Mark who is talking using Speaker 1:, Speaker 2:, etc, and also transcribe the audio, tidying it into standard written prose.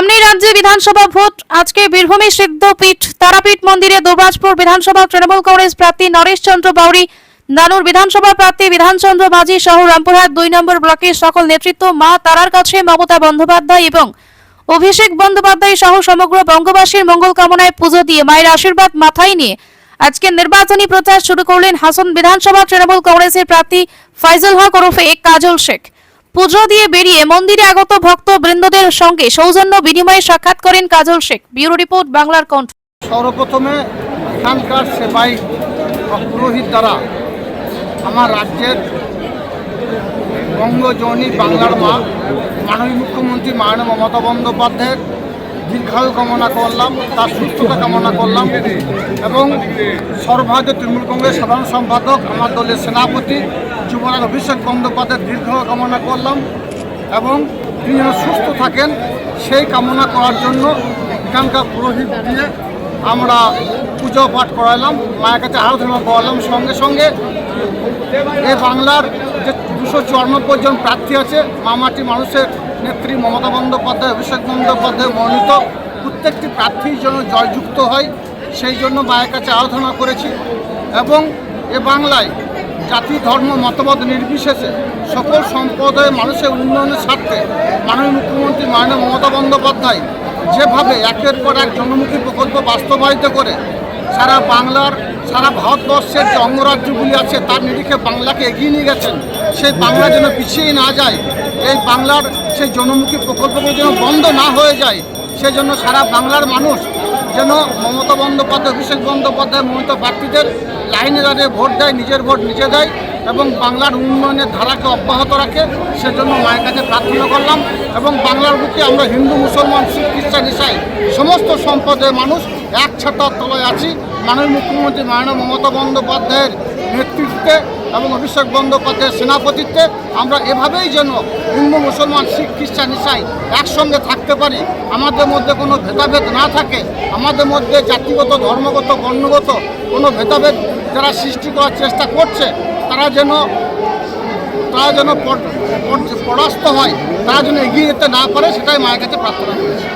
Speaker 1: সামনেই রাজ্যে বিধানসভা ভোট। আজকে বীরভূমে সিদ্ধপীঠ তারাপীঠ মন্দিরে দুবরাজপুর বিধানসভা তৃণমূল কংগ্রেস প্রার্থী নরেশ চন্দ্র বাউরি, নানুর বিধানসভা প্রার্থী বিধানচন্দ্র মাঝি সহ রামপুরহাট 2 নম্বর ব্লকের সকল নেতৃত্ব মা তারার কাছে মমতা বন্দ্যোপাধ্যায় এবং অভিষেক বন্দ্যোপাধ্যায় সহ সমগ্র বঙ্গবাসীর মঙ্গল কামনায় পুজো দিয়ে মায়ের আশীর্বাদ মাথায় নিয়ে আজকে নির্বাচনী প্রচার শুরু করলেন হাসন বিধানসভা তৃণমূল কংগ্রেসের প্রার্থী ফাইজুল হক ওরফে কাজল শেখ। পুজো দিয়ে বেরিয়ে মন্দিরে আগত ভক্ত বৃন্দদের সঙ্গে সৌজন্য বিনিময়ে সাক্ষাৎ করেন কাজল শেখ। ব্যুরো রিপোর্ট, বাংলার কণ্ঠ।
Speaker 2: সর্বপ্রথমে এখানকার সেবাই পুরোহিত দ্বারা আমার রাজ্যের বঙ্গজননী বাংলার মা মাননীয় মুখ্যমন্ত্রী মাননীয় মমতা বন্দ্যোপাধ্যায়ের দীর্ঘায়ু কামনা করলাম, তার সুস্থতা কামনা করলাম এবং সর্বভারতীয় তৃণমূল কংগ্রেস সাধারণ সম্পাদক আমার দলের সেনাপতি যুবরাজ অভিষেক বন্দ্যোপাধ্যায়ের দীর্ঘায়ু কামনা করলাম এবং তিনি যেন সুস্থ থাকেন সেই কামনা করার জন্য এখানকার পুরোহিত দিয়ে আমরা পুজো পাঠ করালাম, মায়ের কাছে আরাধনা করালাম। সঙ্গে সঙ্গে এই বাংলার যে 294 জন প্রার্থী আছে, মামাটি মানুষের নেত্রী মমতা বন্দ্যোপাধ্যায় অভিষেক বন্দ্যোপাধ্যায় মনোনীত প্রত্যেকটি প্রার্থীর জন্য জয়যুক্ত হয়, সেই জন্য মায়ের কাছে আরাধনা করেছি এবং এ বাংলায় জাতি ধর্ম মতবাদ নির্বিশেষে সকল সম্প্রদায়ের মানুষের উন্নয়নের স্বার্থে মাননীয় মুখ্যমন্ত্রী মাননীয় মমতা বন্দ্যোপাধ্যায় যেভাবে একের পর এক জনমুখী প্রকল্প বাস্তবায়িত করে সারা বাংলার সারা ভারতবর্ষের যে অঙ্গরাজ্যগুলি আছে তার নিরিখে বাংলাকে এগিয়ে নিয়ে গেছেন, সেই বাংলা যেন পিছিয়ে না যায়, এই বাংলার সেই জনমুখী প্রকল্পগুলো যেন বন্ধ না হয়ে যায়, সেজন্য সারা বাংলার মানুষ যেন মমতা বন্দ্যোপাধ্যায় অভিষেক বন্দ্যোপাধ্যায় মনোনীত প্রার্থীদের লাইনে দাঁড়িয়ে ভোট দেয়, নিজের ভোট নিজে দেয় এবং বাংলার উন্নয়নের ধারাকে অব্যাহত রাখে, সেজন্য মায়ের কাছে প্রার্থনা করলাম। এবং বাংলার বুকে আমরা হিন্দু মুসলমান শিখ খ্রিস্টান ইসাই সমস্ত সম্প্রদায়ের মানুষ এক ছাতার তলায় আছি মাননীয় মুখ্যমন্ত্রী মাননীয় মমতা বন্দ্যোপাধ্যায়ের নেতৃত্বে এবং অভিষেক বন্দ্যোপাধ্যায়ের সেনাপতিত্বে আমরা এভাবেই যেন হিন্দু মুসলমান শিখ খ্রিস্টান ইসাই একসঙ্গে থাকতে পারি, আমাদের মধ্যে কোনো ভেদাভেদ না থাকে, আমাদের মধ্যে জাতিগত ধর্মগত বর্ণগত কোনো ভেদাভেদ যারা সৃষ্টি করার চেষ্টা করছে তারা যেন পরাস্ত হয়, তারা যেন এগিয়ে যেতে না পারে, সেটাই মায়ের কাছে প্রার্থনা করেছে।